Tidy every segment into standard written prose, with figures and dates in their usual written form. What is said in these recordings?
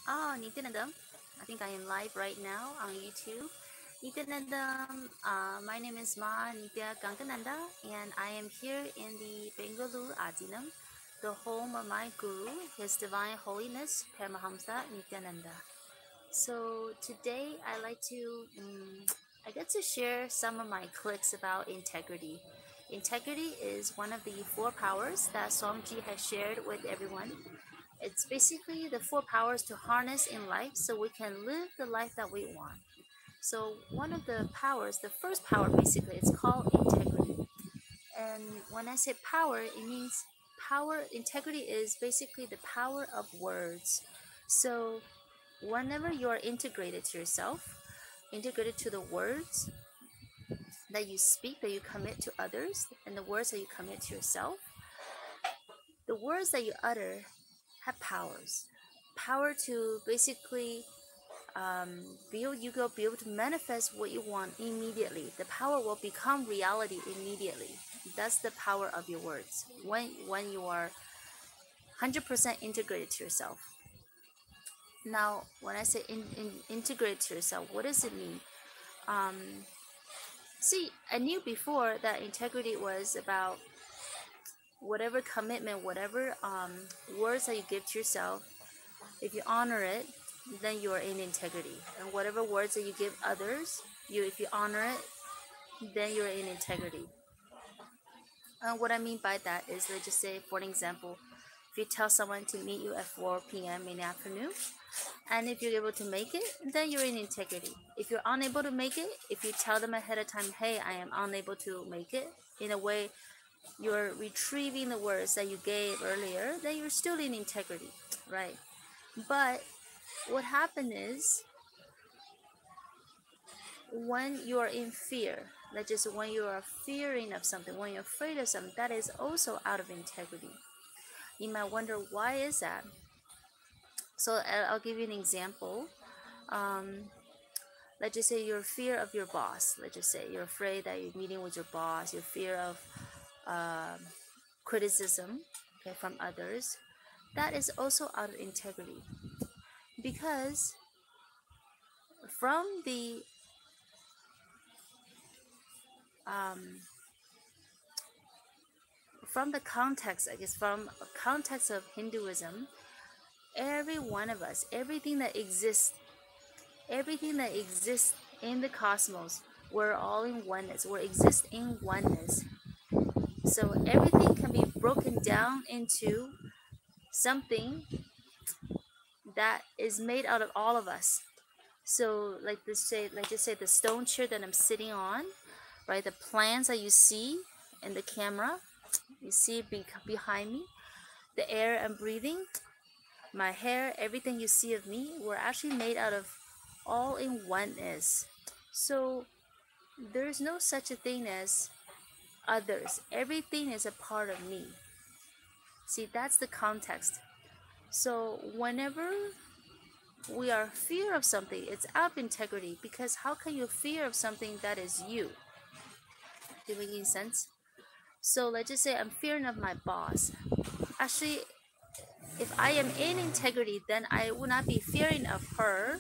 Nityanandam. I think I am live right now on YouTube. Nityanandam, my name is Ma Nitya Gangananda, and I am here in the Bengaluru Adinam, the home of my Guru, His Divine Holiness Paramahamsa Nityananda. So today I like to, I get to share some of my clicks about integrity. Integrity is one of the four powers that Swamiji has shared with everyone. It's basically the four powers to harness in life so we can live the life that we want. So one of the powers, the first power basically, it's called integrity. And when I say power, it means power, integrity is basically the power of words. So whenever you are integrated to yourself, integrated to the words that you speak, that you commit to others, and the words that you commit to yourself, the words that you utter have powers. Power to basically be able to manifest what you want immediately. The power will become reality immediately. That's the power of your words. When you are 100% integrated to yourself. Now, when I say integrate to yourself, what does it mean? Um, See, I knew before that integrity was about whatever commitment, whatever words that you give to yourself. If you honor it, then you are in integrity. And whatever words that you give others, if you honor it, then you're in integrity. What I mean by that is, let's just say, for an example, if you tell someone to meet you at 4 p.m. in the afternoon, and if you're able to make it, then you're in integrity. If you're unable to make it, if you tell them ahead of time, hey, I am unable to make it, in a way, you're retrieving the words that you gave earlier, then you're still in integrity, right? But what happened is, when you are in fear, like just when you are fearing of something, when you're afraid of something, that is also out of integrity. You might wonder, why is that? So I'll give you an example. Let's just say your fear of your boss. Let's just say you're afraid that you're meeting with your boss, your fear of criticism, okay, from others. That is also out of integrity, because from the um, from the context, I guess, from a context of Hinduism, every one of us, everything that exists in the cosmos, we're all in oneness. We exist in oneness. So everything can be broken down into something that is made out of all of us. So like just say the stone chair that I'm sitting on, right? The plants that you see in the camera, you see behind me, the air I'm breathing, my hair, everything you see of me, we're actually made out of all in oneness. So there's no such a thing as others. Everything is a part of me. See, that's the context. So whenever we are fear of something, it's out of integrity, because how can you fear of something that is you? Do you make any sense? So let's just say I'm fearing of my boss. Actually, if I am in integrity, then I will not be fearing of her,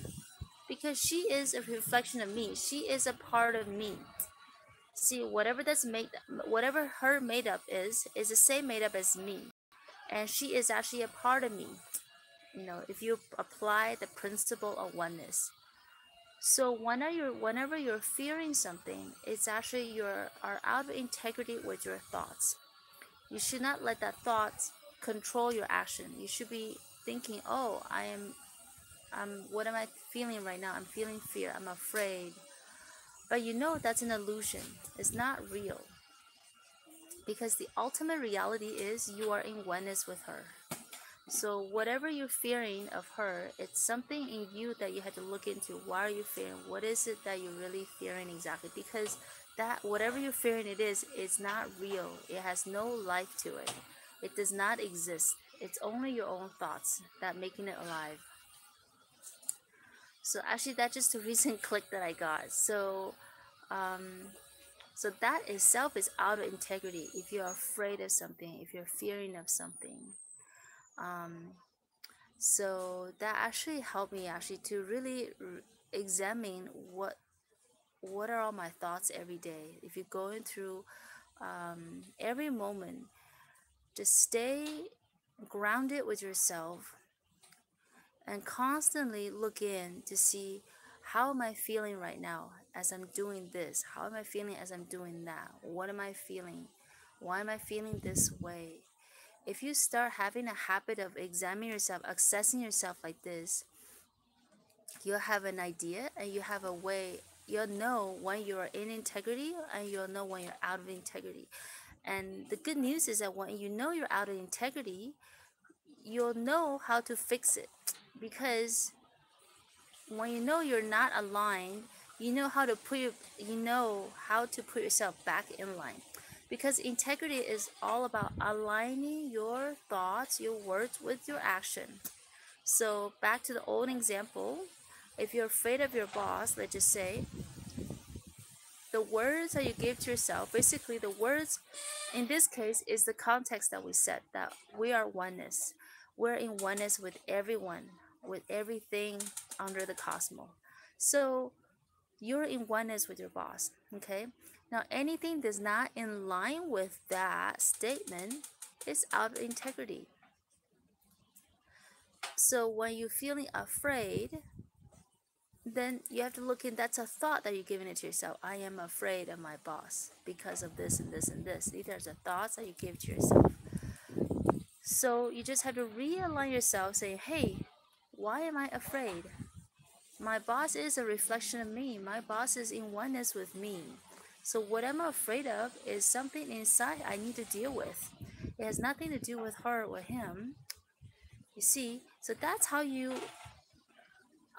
because she is a reflection of me. She is a part of me. See, whatever her made up is the same made up as me, and she is actually a part of me. If you apply the principle of oneness. So whenever you're fearing something, it's actually you are out of integrity with your thoughts. You should not let that thought control your action. You should be thinking, oh, what am I feeling right now? I'm feeling fear. I'm afraid. But that's an illusion. It's not real. Because the ultimate reality is you are in oneness with her. So whatever you're fearing of her, it's something in you that you had to look into. Why are you fearing? What is it that you're really fearing exactly? Because that whatever you're fearing it's not real. It has no life to it. It does not exist. It's only your own thoughts that making it alive. So actually that's just a recent click that I got. So that itself is out of integrity. If you're afraid of something, if you're fearing of something. So that actually helped me actually to really examine what are all my thoughts every day. If you're going through every moment, just stay grounded with yourself and constantly look in to see, how am I feeling right now as I'm doing this? How am I feeling as I'm doing that? What am I feeling? Why am I feeling this way? If you start having a habit of examining yourself, assessing yourself like this, you'll have an idea and you have a way. You'll know when you're in integrity and you'll know when you're out of integrity. And the good news is that when you know you're out of integrity, you'll know how to fix it. Because when you know you're not aligned, you know how to put yourself back in line. Because integrity is all about aligning your thoughts, your words with your action. So back to the old example, if you're afraid of your boss, let's just say, the words that you give to yourself, basically the words in this case is the context that we set, that we are oneness. We're in oneness with everyone, with everything under the cosmos. So you're in oneness with your boss, okay? Now anything that's not in line with that statement is out of integrity. So when you're feeling afraid, then you have to look in, that's a thought that you're giving it to yourself. I am afraid of my boss because of this and this and this. These are the thoughts that you give to yourself. So you just have to realign yourself, saying, hey, why am I afraid? My boss is a reflection of me. My boss is in oneness with me. So what I'm afraid of is something inside I need to deal with. It has nothing to do with her or him. You see, so that's how you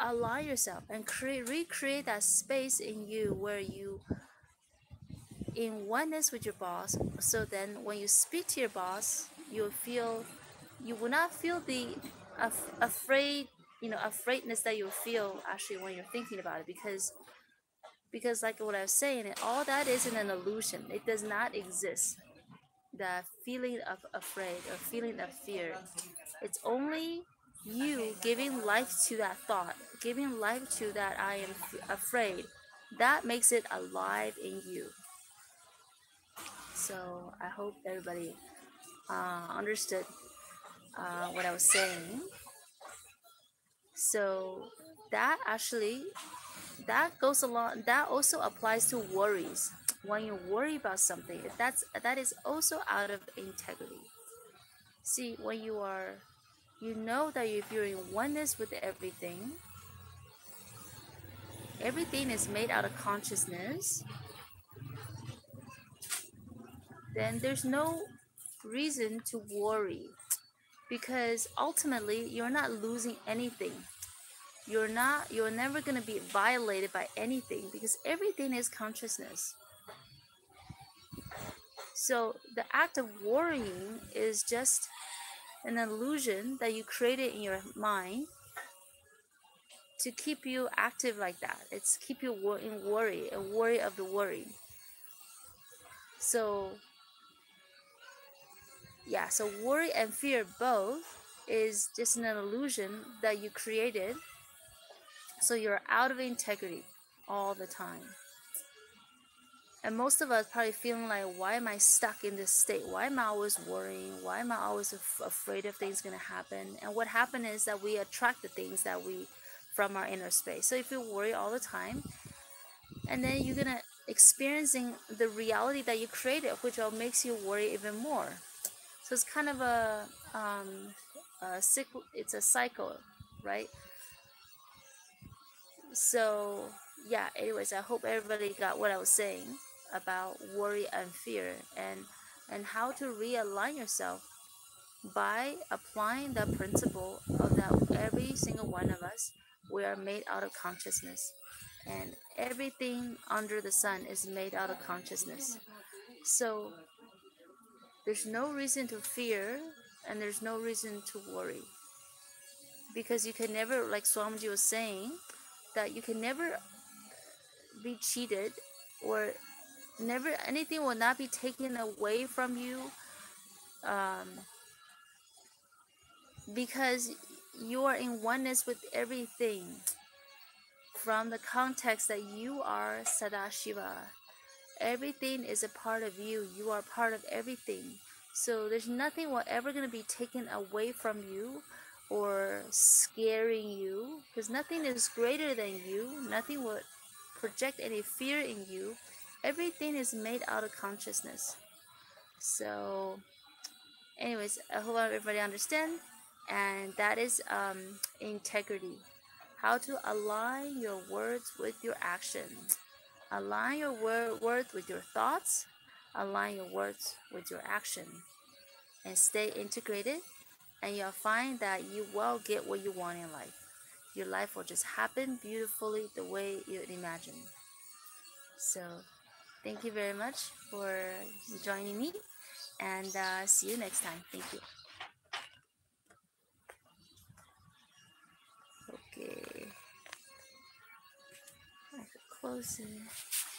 align yourself and recreate that space in you where you in oneness with your boss. So then when you speak to your boss, you will not feel the afraid, afraidness that you feel actually when you're thinking about it, because like what I was saying, all that is an illusion. It does not exist. The feeling of afraid or feeling of fear, it's only you giving life to that thought, giving life to that I am afraid. That makes it alive in you. So I hope everybody understood what I was saying. So that actually, that goes along, that also applies to worries. When you worry about something, that is also out of integrity. See, when you know that if you're in oneness with everything, everything is made out of consciousness, then there's no reason to worry, because ultimately you're not losing anything. You're never going to be violated by anything, because everything is consciousness. So the act of worrying is just an illusion that you created in your mind to keep you active like that. It's keep you in worry, a worry of the worry. So yeah, so worry and fear both is just an illusion that you created, so you're out of integrity all the time. And most of us probably feeling like, why am I stuck in this state? Why am I always worrying? Why am I always afraid of things going to happen? And what happened is that we attract the things that we from our inner space. So if you worry all the time, and then you're gonna experiencing the reality that you created, which all makes you worry even more. So it's kind of it's a cycle, right? So yeah, anyways, I hope everybody got what I was saying about worry and fear, and how to realign yourself by applying the principle of that every single one of us, we are made out of consciousness, and everything under the sun is made out of consciousness. So there's no reason to fear, and there's no reason to worry, because you can never, like Swamiji was saying, that you can never be cheated, or never, anything will not be taken away from you, because you are in oneness with everything. From the context that you are Sadashiva, everything is a part of you. You are part of everything. So there's nothing ever going to be taken away from you or scaring you, because nothing is greater than you. Nothing will project any fear in you. Everything is made out of consciousness. So anyways, I hope everybody understand. And that is integrity. How to align your words with your action. Align your words with your thoughts. Align your words with your action. And stay integrated. And you'll find that you will get what you want in life. Your life will just happen beautifully the way you imagine. So thank you very much for joining me. And see you next time. Thank you. Okay. I could close it.